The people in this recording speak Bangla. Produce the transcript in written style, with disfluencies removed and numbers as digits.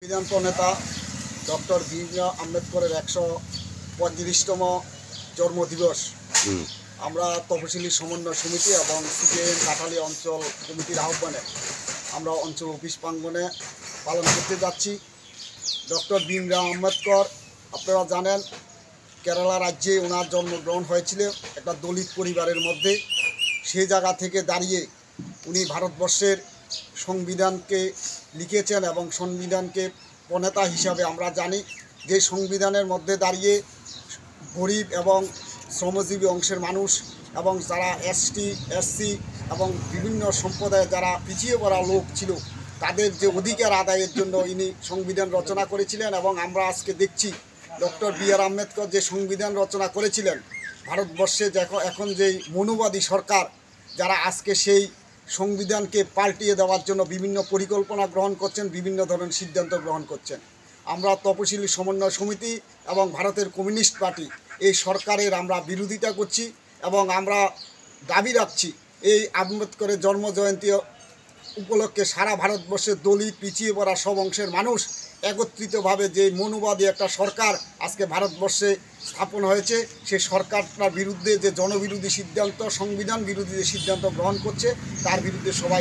সংবিধান প্রণেতা ডক্টর ভীমরাও আম্বেদকরের ১৩৫তম জন্মদিবস আমরা তপশিলি সমন্বয় সমিতি এবং সিপিআইএম কাঠালি অঞ্চল কমিটির আহ্বানে আমরা অঞ্চল অফিস প্রাঙ্গণে পালন করতে যাচ্ছি। ডক্টর ভীমরাও আম্বেদকর আপনারা জানেন কেরালা রাজ্যে ওনার জন্মগ্রহণ হয়েছিল একটা দলিত পরিবারের মধ্যে। সেই জায়গা থেকে দাঁড়িয়ে উনি ভারতবর্ষের সংবিধানকে লিখেছেন এবং সংবিধানকে প্রণেতা হিসাবে আমরা জানি যে সংবিধানের মধ্যে দাঁড়িয়ে গরিব এবং শ্রমজীবী অংশের মানুষ এবং যারা এসটি এসসি এবং বিভিন্ন সম্প্রদায়ে যারা পিছিয়ে পড়া লোক ছিল তাদের যে অধিকার আদায়ের জন্য ইনি সংবিধান রচনা করেছিলেন। এবং আমরা আজকে দেখছি ডক্টর বি.আর. আম্বেদকর যে সংবিধান রচনা করেছিলেন, ভারতবর্ষে এখন যেই মনুবাদী সরকার যারা আজকে সেই সংবিধানকে পাল্টিয়ে দেওয়ার জন্য বিভিন্ন পরিকল্পনা গ্রহণ করছেন, বিভিন্ন ধরনের সিদ্ধান্ত গ্রহণ করছেন। আমরা তপশিলি সমন্বয় সমিতি এবং ভারতের কমিউনিস্ট পার্টি এই সরকারের আমরা বিরোধিতা করছি এবং আমরা দাবি রাখছি এই আম্বেদকরের জন্মজয়ন্তী উপলক্ষে সারা ভারতবর্ষের দলিত পিছিয়ে পড়া সব অংশের মানুষ একত্রিতভাবে যে মনুবাদী একটা সরকার আজকে ভারতবর্ষে স্থাপন হয়েছে, সেই সরকারটার বিরুদ্ধে যে জনবিরোধী সিদ্ধান্ত, সংবিধান বিরোধী যে সিদ্ধান্ত গ্রহণ করছে তার বিরুদ্ধে সবাই